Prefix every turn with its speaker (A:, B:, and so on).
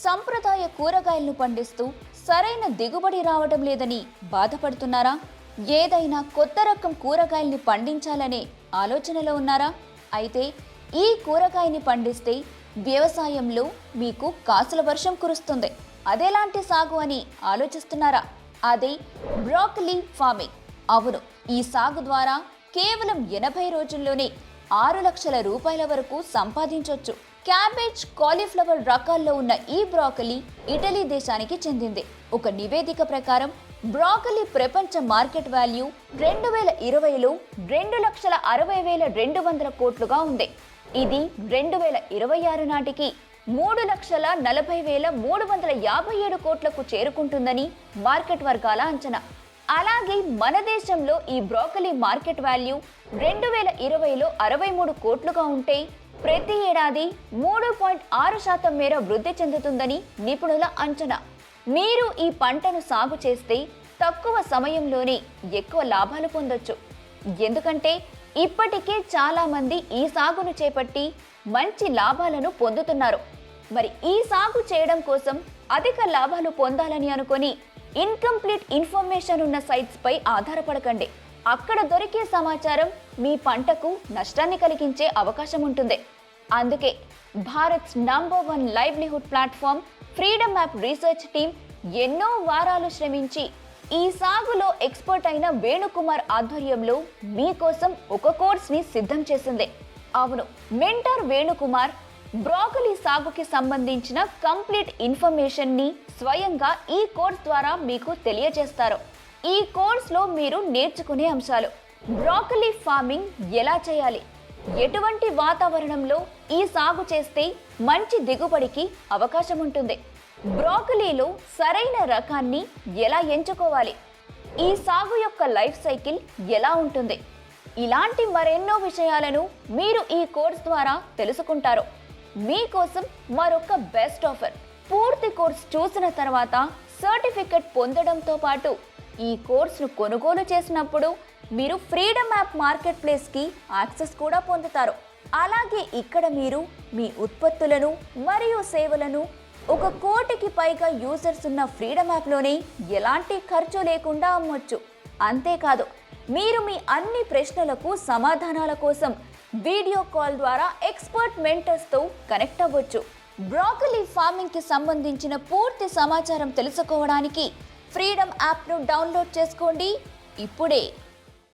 A: సంప్రదాయ కూరగాయలను పండిస్తూ సరైన దిగుబడి రావడం లేదని బాధపడుతున్నారా? ఏదైనా కొత్త రకం కూరగాయల్ని పండించాలనే ఆలోచనలో ఉన్నారా? అయితే ఈ కూరగాయని పండిస్తే వ్యవసాయంలో మీకు కాసుల వర్షం కురుస్తుంది. అదేలాంటి సాగు అని ఆలోచిస్తున్నారా? అదే బ్రోకలీ ఫార్మింగ్. అవును, ఈ సాగు ద్వారా కేవలం 80 రోజుల్లోనే 6 లక్షల రూపాయల వరకు సంపాదించొచ్చు. క్యాబేజ్, కాలీఫ్లవర్ రకాల్లో ఉన్న ఈ బ్రోకలీ ఇటలీ దేశానికి చెందింది. ఒక నివేదిక ప్రకారం బ్రోకలీ ప్రపంచ మార్కెట్ వాల్యూ 2020లో 2,60,200 కోట్లుగా ఉంది. ఇది 2026 నాటికి 3,40,357 కోట్లకు చేరుకుంటుందని మార్కెట్ వర్గాల అంచనా. అలాగే మన దేశంలో ఈ బ్రోకలీ మార్కెట్ వాల్యూ 2020లో 63 కోట్లుగా ఉంటే ప్రతి ఏడాది 3.6% మేర వృద్ధి చెందుతుందని నిపుణుల అంచనా. మీరు ఈ పంటను సాగు చేస్తే తక్కువ సమయంలోనే ఎక్కువ లాభాలు పొందొచ్చు. ఎందుకంటే ఇప్పటికే చాలా మంది ఈ సాగును చేపట్టి మంచి లాభాలను పొందుతున్నారు. మరి ఈ సాగు చేయడం కోసం అధిక లాభాలు పొందాలని అనుకొని ఇన్కంప్లీట్ ఇన్ఫర్మేషన్ ఉన్న సైట్స్ పై ఆధారపడకండి. అక్కడ దొరికే సమాచారం మీ పంటకు నష్టాన్ని కలిగించే అవకాశం ఉంటుంది. అందుకే Bharat's number 1 livelihood platform Freedom app research team ఎన్నో వారాలు శ్రమించి ఈ సాగులో ఎక్స్పర్ట్ అయిన వేణుకుమార్ ఆధ్వర్యంలో మీకోసం ఒక కోర్స్ని సిద్ధం చేసింది. అవును, మెంటర్ వేణుకుమార్ బ్రోకలీ సాగుకి సంబంధించిన కంప్లీట్ ఇన్ఫర్మేషన్ని స్వయంగా ఈ కోర్స్ ద్వారా మీకు తెలియజేస్తారు. ఈ కోర్సులో మీరు నేర్చుకునే అంశాలు: బ్రోకలీ ఫార్మింగ్ ఎలా చేయాలి, ఎటువంటి వాతావరణంలో ఈ సాగు చేస్తే మంచి దిగుబడికి అవకాశం ఉంటుంది, బ్రోకలీలో సరైన రకాన్ని ఎలా ఎంచుకోవాలి, ఈ సాగు యొక్క లైఫ్ సైకిల్ ఎలా ఉంటుంది, ఇలాంటి మరెన్నో విషయాలను మీరు ఈ కోర్స్ ద్వారా తెలుసుకుంటారు. మీకోసం మరొక బెస్ట్ ఆఫర్. పూర్తి కోర్స్ చూసిన తర్వాత సర్టిఫికెట్ పొందడంతో పాటు ఈ కోర్సును కొనుగోలు చేసినప్పుడు మీరు ఫ్రీడమ్ యాప్ మార్కెట్ ప్లేస్కి యాక్సెస్ కూడా పొందుతారు. అలాగే ఇక్కడ మీరు మీ ఉత్పత్తులను మరియు సేవలను 1 కోటికి పైగా యూజర్స్ ఉన్న ఫ్రీడమ్ యాప్లోనే ఎలాంటి ఖర్చు లేకుండా అమ్మొచ్చు. అంతేకాదు, మీరు మీ అన్ని ప్రశ్నలకు సమాధానాల కోసం వీడియో కాల్ ద్వారా ఎక్స్పర్ట్ మెంటర్స్తో కనెక్ట్ అవ్వచ్చు. బ్రోకలీ ఫార్మింగ్కి సంబంధించిన పూర్తి సమాచారం తెలుసుకోవడానికి ఫ్రీడమ్ యాప్ను డౌన్లోడ్ చేసుకోండి ఇప్పుడే.